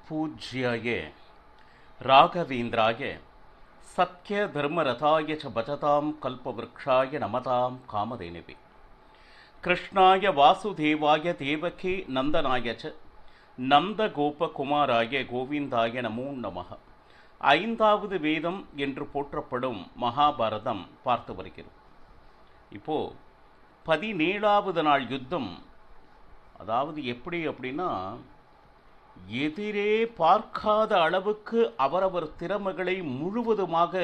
பூஜ்யாய ராகவேந்திராய சத்ய தர்மரதாய ச பஜதாம் கல்பவ்ருக்ஷாய நமதாம் காமதேனுவே கிருஷ்ணாய வாசுதேவாய தேவகி நந்தனாய ச நந்தகோபகுமாராய கோவிந்தாய நமோ நமः. ஐந்தாவது வேதம் என்று போற்றப்படும் மகாபாரதம் பார்த்து வருகிறோம். இப்போ 17வது நாள் யுத்தம். அதாவது எப்படி அப்படின்னா, எதிரே பார்க்காத அளவுக்கு அவரவர் திறமைகளை முழுவதுமாக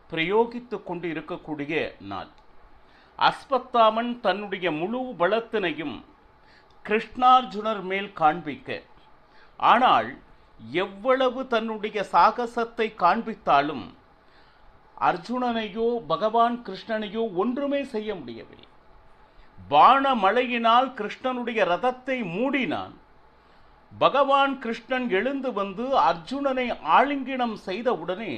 பிரயோகித்து கொண்டு இருக்கக்கூடிய நாள். அஸ்வத்தாமன் தன்னுடைய முழு பலத்தினையும் கிருஷ்ணார்ஜுனர் மேல் காண்பிக்க, ஆனால் எவ்வளவு தன்னுடைய சாகசத்தை காண்பித்தாலும் அர்ஜுனனையோ பகவான் கிருஷ்ணனையோ ஒன்றுமே செய்ய முடியவில்லை. பாணமழையினால் கிருஷ்ணனுடைய ரதத்தை மூடினான். பகவான் கிருஷ்ணன் எழுந்து வந்து அர்ஜுனனை ஆலிங்கனம் செய்த உடனே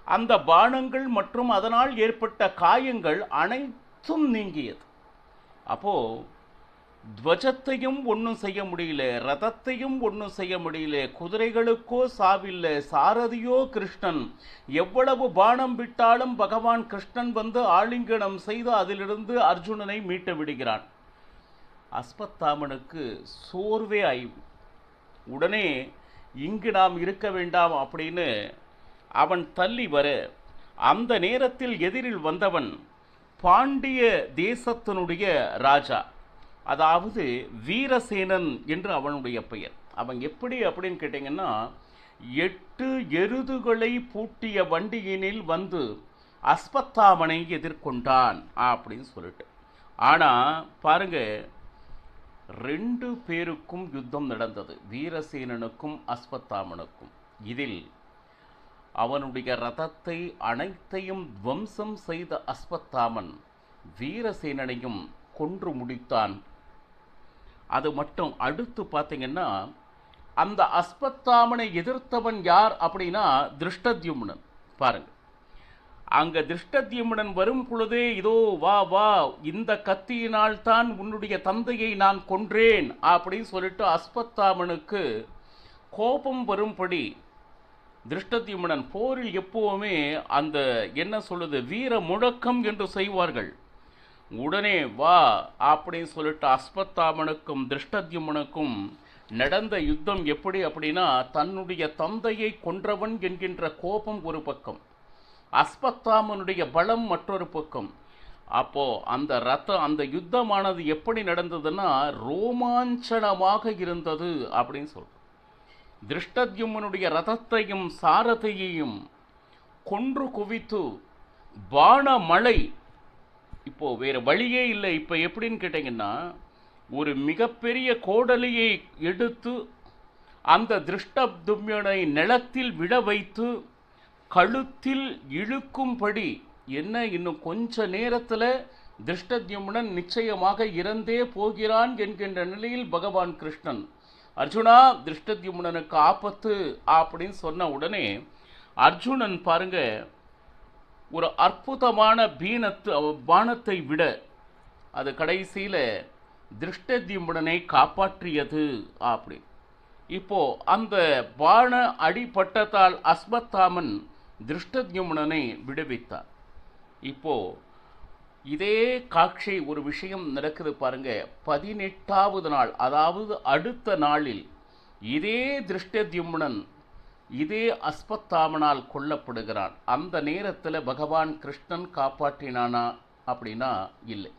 அந்த பாணங்கள் மற்றும் அதனால் ஏற்பட்ட காயங்கள் அனைத்தும் நீங்கியது. அப்போ துவஜத்தையும் ஒன்றும் செய்ய முடியல, ரதத்தையும் ஒன்றும் செய்ய முடியல, குதிரைகளுக்கோ சாவில்லை, சாரதியோ கிருஷ்ணன். எவ்வளவு பானம் விட்டாலும் பகவான் கிருஷ்ணன் வந்து ஆலிங்கனம் செய்து அதிலிருந்து அர்ஜுனனை மீட்டு விடுகிறான். அஸ்வத்தாமனுக்கு சோர்வே ஆய்வு. உடனே இங்கு நாம் இருக்க வேண்டாம் அப்படின்னு அவன் தள்ளி வர, அந்த நேரத்தில் எதிரில் வந்தவன் பாண்டிய தேசத்தினுடைய ராஜா, அதாவது வீரசேனன் என்று அவனுடைய பெயர். அவன் எப்படி அப்படின்னு கேட்டிங்கன்னா, 8 எருதுகளை பூட்டிய வண்டியினில் வந்து அஸ்வத்தாமனை எதிர்கொண்டான் அப்படின்னு சொல்லிட்டு. ஆனால் பாருங்க, 2 பேருக்கும் யுத்தம் நடந்தது, வீரசேனனுக்கும் அஸ்வத்தாமனுக்கும். இதில் அவனுடைய ரதத்தை அனைத்தையும் துவம்சம் செய்த அஸ்வத்தாமன் வீரசேனனையும் கொன்று முடித்தான். அது மட்டும் அடுத்து பார்த்தீங்கன்னா, அந்த அஸ்வத்தாமனை எதிர்த்தவன் யார் அப்படின்னா திருஷ்டத்யும்னன். பாருங்க, அங்க திருஷ்டத்யும்னன் வரும் பொழுதே, இதோ வா வா, இந்த கத்தியினால் தான் உன்னுடைய தந்தையை நான் கொன்றேன் அப்படின்னு சொல்லிட்டு அஸ்வத்தாமனுக்கு கோபம் வரும்படி திருஷ்டத்யும்னன் போரில் எப்பவுமே அந்த என்ன சொல்லுது, வீர முழக்கம் என்று செய்வார்கள். உடனே வா அப்படின்னு சொல்லிட்டு அஸ்வத்தாமனுக்கும் திருஷ்டத்யும்னனுக்கும் நடந்த யுத்தம் எப்படி அப்படின்னா, தன்னுடைய தந்தையை கொன்றவன் என்கின்ற கோபம் ஒரு பக்கம், அஸ்வத்தாமனுடைய பலம் மற்றொரு பக்கம். அப்போ அந்த யுத்தமானது எப்படி நடந்ததுன்னா ரோமாஞ்சனமாக இருந்தது அப்படின்னு சொல்றோம். திருஷ்டத்யும்னனுடைய ரதத்தையும் சாரதியையும் கொன்று குவித்து பாணமழை. இப்போ வேற வழியே இல்லை. இப்போ எப்படின்னு கேட்டீங்கன்னா, ஒரு மிகப்பெரிய கோடலியை எடுத்து அந்த திருஷ்டத்யும்னனை நிலத்தில் விழ வைத்து கழுத்தில் இழுக்கும்படி, என்ன இன்னும் கொஞ்ச நேரத்தில் திருஷ்டத்யும்னன் நிச்சயமாக இறந்தே போகிறான் என்கின்ற நிலையில் பகவான் கிருஷ்ணன், அர்ஜுனா திருஷ்டத்யும்னனுக்கு ஆபத்து அப்படின்னு சொன்ன உடனே அர்ஜுனன் பாருங்க, ஒரு அற்புதமான பானத்தை விட அது கடைசியில் திருஷ்டத்யும்னனை காப்பாற்றியது அப்படி. இப்போ அந்த பாண அடிபட்டத்தால் அஸ்வத்தாமன் திருஷ்டத்யும்னனை விடுவித்தார். இப்போ இதே காட்சி ஒரு விஷயம் நடக்குது பாருங்க. 18வது நாள், அதாவது அடுத்த நாளில் இதே திருஷ்டத்யும்னன் இதே அஸ்வத்தாமனால் கொல்லப்படுகிறான். அந்த நேரத்தில் பகவான் கிருஷ்ணன் காப்பாற்றினானா அப்படின்னா இல்லை.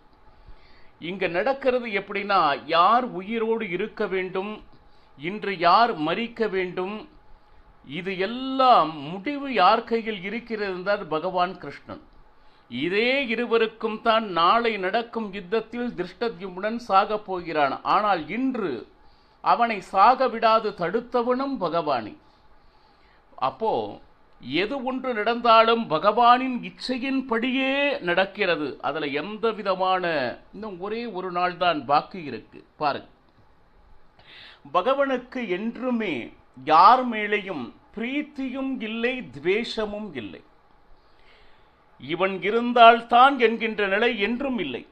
இங்க நடக்கிறது எப்படின்னா, யார் உயிரோடு இருக்க வேண்டும், இன்று யார் மரிக்க வேண்டும், இது எல்லாம் முடிவு யார் கையில் இருக்கிறது என்றால் பகவான் கிருஷ்ணன். இதே இருவருக்கும் தான் நாளை நடக்கும் யுத்தத்தில் திருஷ்டத்யும்னன் சாக போகிறான். ஆனால் இன்று அவனை சாக விடாது தடுத்தவனும் பகவானே. அப்போ எது ஒன்று நடந்தாலும் பகவானின் இச்சையின்படியே நடக்கிறது. அதுல எந்த விதமான, இன்னும் ஒரே ஒரு நாள் தான் பாக்கி இருக்கு பாருங்க. பகவானுக்கு என்றுமே யார் மேலேயும் பிரீத்தியும் இல்லை, துவேஷமும் இல்லை. இவன் இருந்தால்தான் என்கின்ற நிலை என்றும் இல்லை.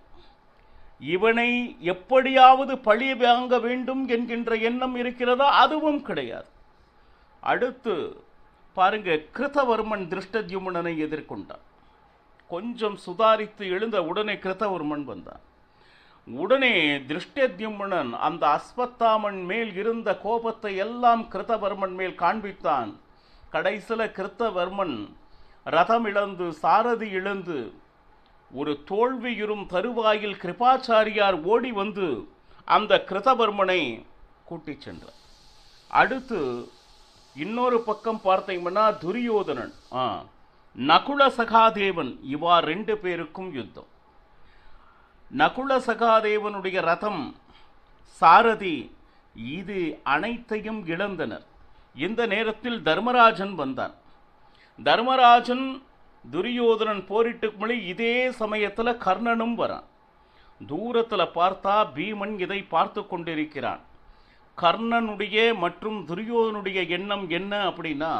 இவனை எப்படியாவது பழி வாங்க வேண்டும் என்கின்ற எண்ணம் இருக்கிறதா? அதுவும் கிடையாது. அடுத்து பாருங்க, கிருதவர்மன் திருஷ்டத்யும்னனை எதிர்கொண்டான். கொஞ்சம் சுதாரித்து எழுந்த உடனே கிருதவர்மன் வந்தான். உடனே திருஷ்டத்யும்னன் அந்த அஸ்வத்தாமன் மேல் இருந்த கோபத்தை எல்லாம் கிருதவர்மன் மேல் காண்பித்தான். கடைசில கிருத்தவர்மன் ரதம் இழந்து சாரதி இழந்து ஒரு தோல்வியுறும் தருவாயில் கிருபாச்சாரியார் ஓடி வந்து அந்த கிருதவர்மனை கூட்டிச் சென்றார். அடுத்து இன்னொரு பக்கம் பார்த்தீங்கன்னா துரியோதனன், நகுல சகாதேவன், இவா 2 பேருக்கும் யுத்தம். நகுல சகாதேவனுடைய ரதம் சாரதி இது அனைத்தையும் இழந்தனர். இந்த நேரத்தில் தர்மராஜன் வந்தான். தர்மராஜன் துரியோதனன் போரிட்டு மொழி இதே சமயத்தில் கர்ணனும் வரான். தூரத்தில் பார்த்தா பீமன் இதை பார்த்து கொண்டிருக்கிறான். கர்ணனுடைய மற்றும் துரியோதனுடைய எண்ணம் என்ன அப்படின்னா,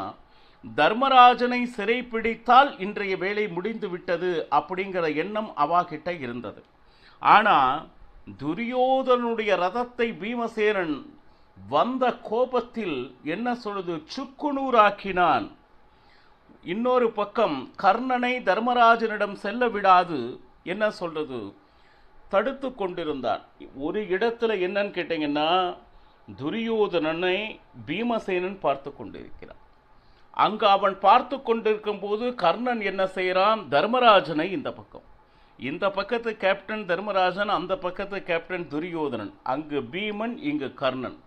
தர்மராஜனை சிறைப்பிடித்தால் இன்றைய வேலை முடிந்து விட்டது அப்படிங்கிற எண்ணம் அவாகிட்ட இருந்தது. ஆனால் துரியோதனுடைய ரதத்தை பீமசேனன் வந்த கோபத்தில் என்ன சொல்லுது, சுக்குநூறாக்கினான். இன்னொரு பக்கம் கர்ணனை தர்மராஜனிடம் செல்ல விடாது என்ன சொல்றது, தடுத்து கொண்டிருந்தான். ஒரு இடத்துல என்னன்னு கேட்டீங்கன்னா, துரியோதனனை பீமசேனன் பார்த்து கொண்டிருக்கிறான். அங்கு அவன் பார்த்து கொண்டிருக்கும் போது கர்ணன் என்ன செய்யறான், தர்மராஜனை இந்த பக்கத்து கேப்டன் தர்மராஜன், அந்த பக்கத்து கேப்டன் துரியோதனன், அங்கு பீமன், இங்கு கர்ணன்.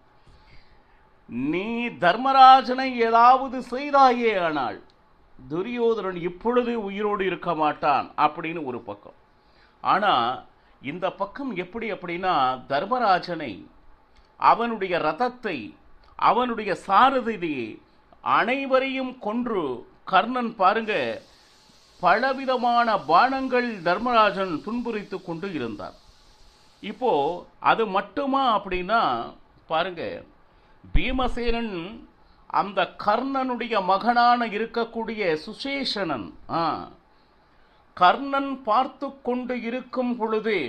நீ தர்மராஜனை ஏதாவது செய்தாயே ஆனால் துரியோதனன் இப்பொழுது உயிரோடு இருக்க மாட்டான் அப்படின்னு ஒரு பக்கம். ஆனால் இந்த பக்கம் எப்படி அப்படின்னா, தர்மராஜனை, அவனுடைய ரதத்தை, அவனுடைய சாரதியை அனைவரையும் கொன்று கர்ணன் பாருங்க பலவிதமான பானங்கள் தர்மராஜன் துன்புரித்து கொண்டு இருந்தார். இப்போ அது மட்டுமா அப்படின்னா பாருங்க, பீமசேனன் அந்த கர்ணனுடைய மகனான இருக்கக்கூடிய சுசேஷனன், கர்ணன் பார்த்து கொண்டு இருக்கும் பொழுதே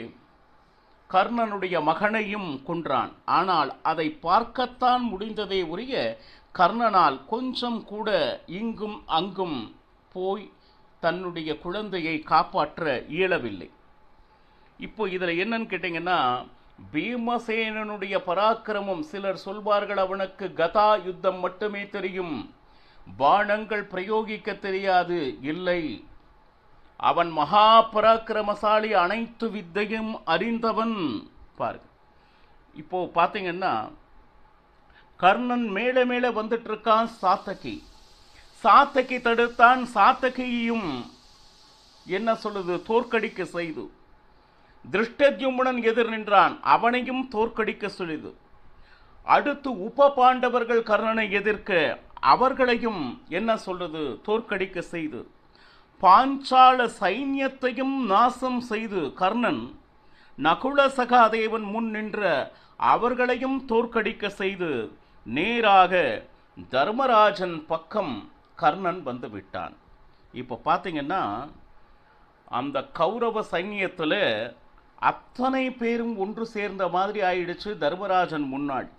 கர்ணனுடைய மகனையும் கொன்றான். ஆனால் அதை பார்க்கத்தான் முடிந்ததே உரிய கர்ணனால் கொஞ்சம் கூட இங்கும் அங்கும் போய் தன்னுடைய குழந்தையை காப்பாற்ற இயலவில்லை. இப்போ இதில் என்னன்னு கேட்டீங்கன்னா, பீமசேனனுடைய பராக்கிரமம், சிலர் சொல்வார்கள் அவனுக்கு கதா யுத்தம் மட்டுமே தெரியும், பானங்கள் பிரயோகிக்க தெரியாது. இல்லை, அவன் மகா பராக்கிரமசாலி, அனைத்து வித்தையும் அறிந்தவன். பாருங்க, இப்போ பார்த்தீங்கன்னா கர்ணன் மேலே மேலே வந்துட்டு இருக்கான். சாத்தகி தடுத்தான். சாத்தகியையும் என்ன சொல்லுது, தோற்கடிக்க செய்து. திருஷ்டத்யும்னன் எதிர் நின்றான், அவனையும் தோற்கடிக்க சொல்லுது. அடுத்து உப பாண்டவர்கள் கர்ணனை எதிர்க்க அவர்களையும் என்ன சொல்றது, தோற்கடிக்க செய்து. பாஞ்சால சைன்யத்தையும் நாசம் செய்து கர்ணன் நகுல சகாதேவன் முன் நின்ற அவர்களையும் தோற்கடிக்க செய்து நேராக தர்மராஜன் பக்கம் கர்ணன் வந்து விட்டான். இப்போ பார்த்தீங்கன்னா அந்த கௌரவ சைன்யத்தில் அத்தனை பேரும் ஒன்று சேர்ந்த மாதிரி ஆயிடுச்சு. தர்மராஜன் முன்னாடி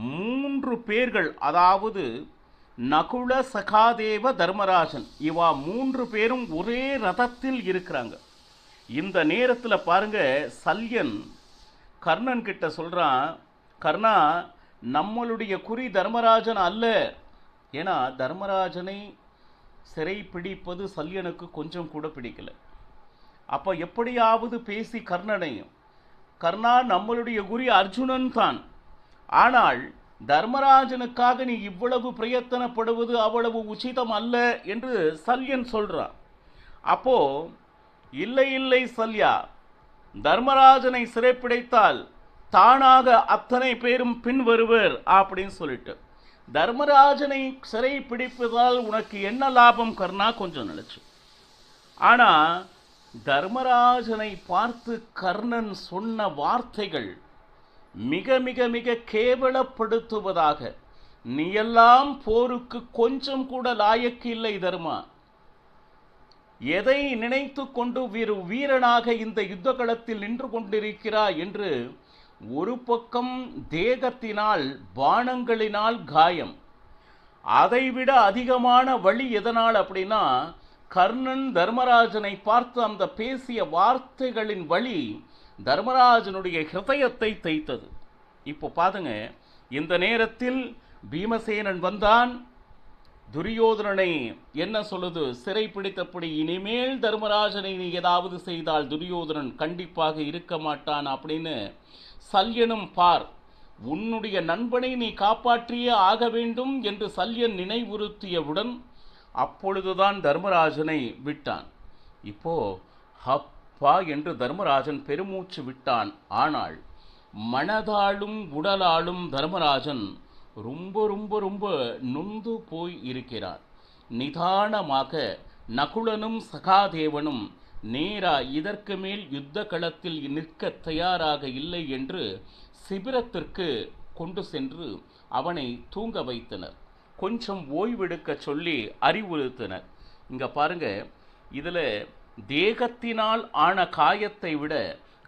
3 பேர்கள், அதாவது நகுல சகாதேவ தர்மராஜன், இவா 3 பேரும் ஒரே ரதத்தில் இருக்கிறாங்க. இந்த நேரத்தில் பாருங்க, சல்யன் கர்ணன் கிட்ட சொல்றான், கர்ணா, நம்மளுடைய குறி தர்மராஜன் அல்ல. ஏன்னா தர்மராஜனை சிறை பிடிப்பது சல்யனுக்கு கொஞ்சம் கூட பிடிக்கல. அப்போ எப்படியாவது பேசி கர்ணனையும், கர்ணா, நம்மளுடைய குறி அர்ஜுனன் தான், ஆனால் தர்மராஜனுக்காக நீ இவ்வளவு பிரயத்தனப்படுவது அவ்வளவு உச்சிதம் அல்ல என்று சல்யன் சொல்றான். அப்போ இல்லை இல்லை சல்யா, தர்மராஜனை சிறைப்பிடித்தால் தானாக அத்தனை பேரும் பின் வருவர் அப்படின்னு சொல்லிட்டு, தர்மராஜனை சிறை பிடிப்பதால் உனக்கு என்ன லாபம் கர்ணா, கொஞ்சம் நினைச்சு. ஆனா தர்மராஜனை பார்த்து கர்ணன் சொன்ன வார்த்தைகள் மிக மிக மிக கேவலப்படுத்துவதாக, நீ எல்லாம் போருக்கு கொஞ்சம் கூட லாயக்கு இல்லை தர்மா, எதை நினைத்து கொண்டு வீரனாக இந்த யுத்த களத்தில் நின்று கொண்டிருக்கிறாய் என்று. ஒரு பக்கம் தேகத்தினால் பானங்களினால் காயம், அதைவிட அதிகமான வழி எதனால் அப்படின்னா, கர்ணன் தர்மராஜனை பார்த்து அந்த பேசிய வார்த்தைகளின் வழி தர்மராஜனுடைய ஹிருதயத்தை தைத்தது. இப்போ பாருங்க, இந்த நேரத்தில் பீமசேனன் வந்தான். துரியோதனனை என்ன சொல்லுது? சிறை பிடித்தபடி, இனிமேல் தர்மராஜனை நீ ஏதாவது செய்தால் துரியோதனன் கண்டிப்பாக இருக்க மாட்டான் அப்படின்னு சல்யனும் பார், உன்னுடைய நண்பனை நீ காப்பாற்றியே ஆக வேண்டும் என்று சல்யன் நினைவுறுத்தியவுடன் அப்பொழுதுதான் தர்மராஜனை விட்டான். இப்போ ஹப்பா என்று தர்மராஜன் பெருமூச்சு விட்டான். ஆனால் மனதாலும் உடலாலும் தர்மராஜன் ரொம்ப ரொம்ப ரொம்ப நொந்து போய் இருக்கிறார். நிதானமாக நகுலனும் சகாதேவனும் நேரா இதற்கு மேல் யுத்த களத்தில் நிற்க தயாராக இல்லை என்று சிபிரத்திற்கு கொண்டு சென்று அவனை தூங்க வைத்தனர். கொஞ்சம் ஓய்வெடுக்க சொல்லி அறிவுறுத்தினர். இங்க பாருங்க, இதுல தேகத்தினால் ஆன காயத்தை விட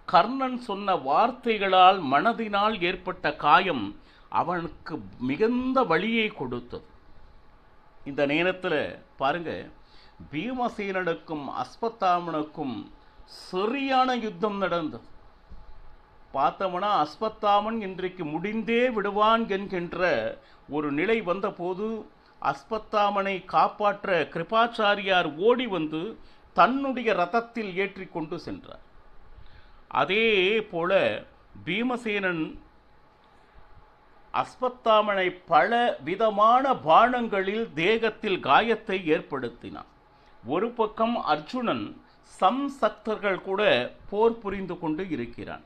கர்ணன் சொன்ன வார்த்தைகளால் மனதினால் ஏற்பட்ட காயம் அவனுக்கு மிகுந்த வலியை கொடுத்தது. இந்த நேரத்தில் பாருங்க, பீமசேனனுக்கும் அஸ்வத்தாமனுக்கும் சரியான யுத்தம் நடந்தது. பார்த்தோம்னா அஸ்வத்தாமன் இன்றைக்கு முடிந்தே விடுவான் என்கின்ற ஒரு நிலை வந்தபோது அஸ்வத்தாமனை காப்பாற்ற கிருபாச்சாரியார் ஓடி வந்து தன்னுடைய ரதத்தில் ஏற்றி கொண்டு சென்றார். அதே போல பீமசேனன் அஸ்வத்தாமனை பல விதமான பாணங்களில் தேகத்தில் காயத்தை ஏற்படுத்தினான். ஒரு பக்கம் அர்ஜுனன் சம்சக்தர்கள் கூட போர் புரிந்து கொண்டு இருக்கிறான்.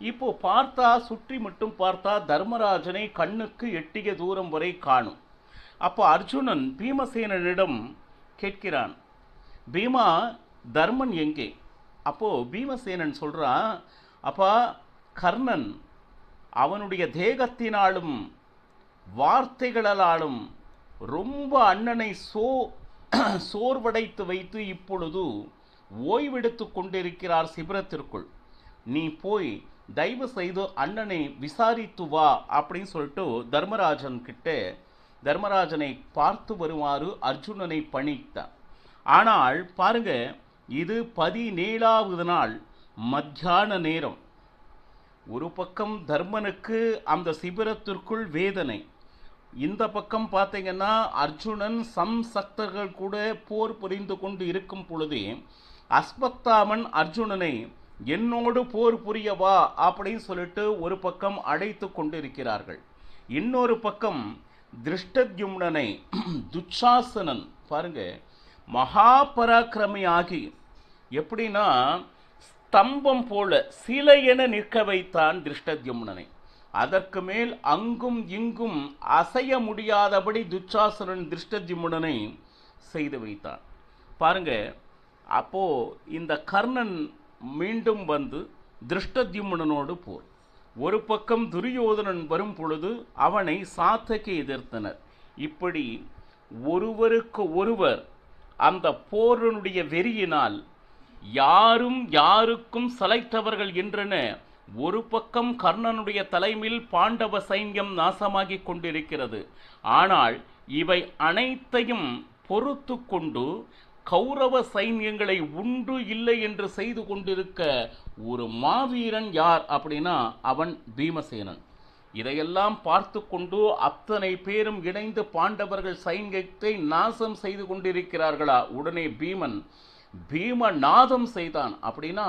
இப்போ பார்த்தா, சுற்றி மட்டும் பார்த்தா தர்மராஜனை கண்ணுக்கு எட்டிய தூரம் வரை காணும். அப்போ அர்ஜுனன் பீமசேனனிடம் கேட்கிறான், பீமா, தர்மன் எங்கே? அப்போ பீமசேனன் சொல்றான், அப்பா, கர்ணன் அவனுடைய தேகத்தினாலும் வார்த்தைகளாலும் ரொம்ப அண்ணனை சோர்வடைத்து வைத்து இப்பொழுது ஓய்வெடுத்து கொண்டிருக்கிறார் சிபிரத்திற்குள். நீ போய் தயவு செய்து அண்ணனை விசாரித்து வா அப்படின்னு சொல்லிட்டு தர்மராஜனை பார்த்து வருமாறு அர்ஜுனனை பணித்தான். ஆனால் பாருங்க, இது 17வது நாள் மத்தியான நேரம். ஒரு பக்கம் தர்மனுக்கு அந்த சிபிரத்திற்குள் வேதனை, இந்த பக்கம் பார்த்தீங்கன்னா அர்ஜுனன் சம்சக்தர்கள் கூட போர் புரிந்து கொண்டு இருக்கும் பொழுதே அஸ்வத்தாமன் அர்ஜுனனை என்னோடு போர் புரியவா அப்படின்னு சொல்லிட்டு ஒரு பக்கம் அழைத்து கொண்டிருக்கிறார்கள். இன்னொரு பக்கம் திருஷ்டத்யும்னனை துச்சாசனன் பாருங்க மகா பராக்கிரமி ஆகி எப்படின்னா ஸ்தம்பம் போல சிலை என நிற்க வைத்தான் திருஷ்டத்யும்னனை. அதற்கு மேல் அங்கும் இங்கும் அசைய முடியாதபடி துச்சாசனன் திருஷ்டத்யும்னனை செய்து வைத்தான். பாருங்க, அப்போ இந்த கர்ணன் மீண்டும் வந்து திருஷ்டத்யும்னனோடு போர். ஒரு பக்கம் துரியோதனன் வரும் பொழுது அவனை சாத்தகி எதிர்த்தனர். இப்படி ஒருவருக்கு ஒருவர் அந்த போரனுடைய வெறியினால் யாரும் யாருக்கும் சளைத்தவர்கள் என்றன. ஒரு பக்கம் கர்ணனுடைய தலைமையில் பாண்டவ சைன்யம் நாசமாகி கொண்டிருக்கிறது. ஆனால் இவை அனைத்தையும் பொறுத்து கொண்டு கௌரவ சைன்யங்களை உண்டு இல்லை என்று செய்து கொண்டிருக்க ஒரு மாவீரன் யார் அப்படின்னா அவன் பீமசேனன். இதையெல்லாம் பார்த்து கொண்டு அத்தனை பேரும் இணைந்து பாண்டவர்கள் சைன்யத்தை நாசம் செய்து கொண்டிருக்கிறார்களா? உடனே பீமநாதம் செய்தான். அப்படின்னா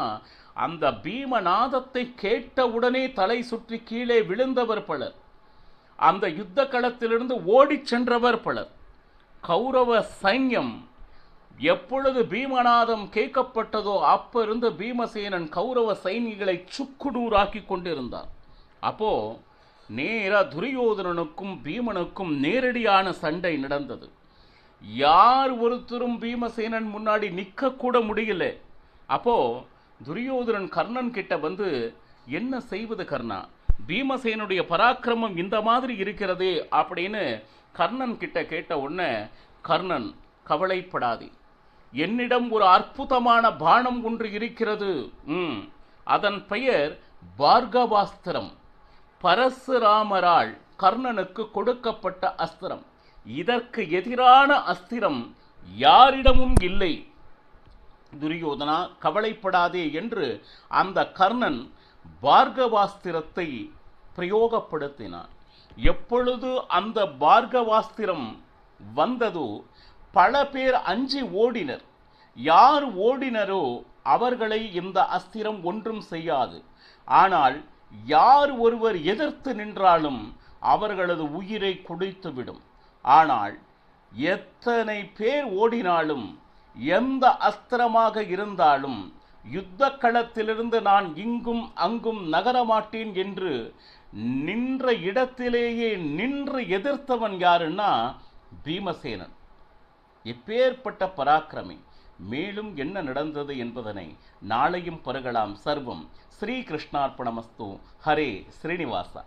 அந்த பீமநாதத்தை கேட்ட உடனே தலை சுற்றி கீழே விழுந்தவர் பலர், அந்த யுத்த களத்திலிருந்து ஓடிச் சென்றவர் பலர். கௌரவ சைன்யம் எப்பொழுது பீமநாதம் கேட்கப்பட்டதோ அப்ப இருந்து பீமசேனன் கௌரவ சைனிகளை சுக்குடூராக்கி கொண்டிருந்தார். அப்போ நேரா துரியோதனனுக்கும் பீமனுக்கும் நேரடியான சண்டை நடந்தது. யார் ஒருத்தரும் பீமசேனன் முன்னாடி நிற்க கூட முடியல. அப்போ துரியோதனன் கர்ணன் கிட்ட வந்து, என்ன செய்வது கர்ணா, பீமசேனுடைய பராக்கிரமம் இந்த மாதிரி இருக்கிறதே அப்படின்னு கர்ணன் கிட்ட கேட்ட உடனே, கர்ணன் கவலைப்படாதே, என்னிடம் ஒரு அற்புதமான பானம் ஒன்று இருக்கிறது. அதன் பெயர் பார்கவாஸ்திரம். பரசுராமரால் கர்ணனுக்கு கொடுக்கப்பட்ட அஸ்திரம். இதற்கு எதிரான அஸ்திரம் யாரிடமும் இல்லை. துரியோதனா, கவலைப்படாதே என்று அந்த கர்ணன் பார்கவாஸ்திரத்தை பிரயோகப்படுத்தினான். எப்பொழுது அந்த பார்கவாஸ்திரம் வந்ததோ பல பேர் அஞ்சி ஓடினர். யார் ஓடினரோ அவர்களை இந்த அஸ்திரம் ஒன்றும் செய்யாது. ஆனால் யார் ஒருவர் எதிர்த்து நின்றாலும் அவர்களது உயிரை குடித்துவிடும். ஆனால் எத்தனை பேர் ஓடினாலும் எந்த அஸ்திரமாக இருந்தாலும் யுத்த களத்திலிருந்து நான் இங்கும் அங்கும் நகரமாட்டேன் என்று நின்ற இடத்திலேயே நின்று எதிர்த்தவன் யாருன்னா பீமசேனன். எப்பேற்பட்ட பராக்கிரமி! மேலும் என்ன நடந்தது என்பதனை நாளையும் பருகலாம். சர்வம் ஸ்ரீ கிருஷ்ணார்ப்பணமஸ்து. ஹரே ஸ்ரீனிவாசா.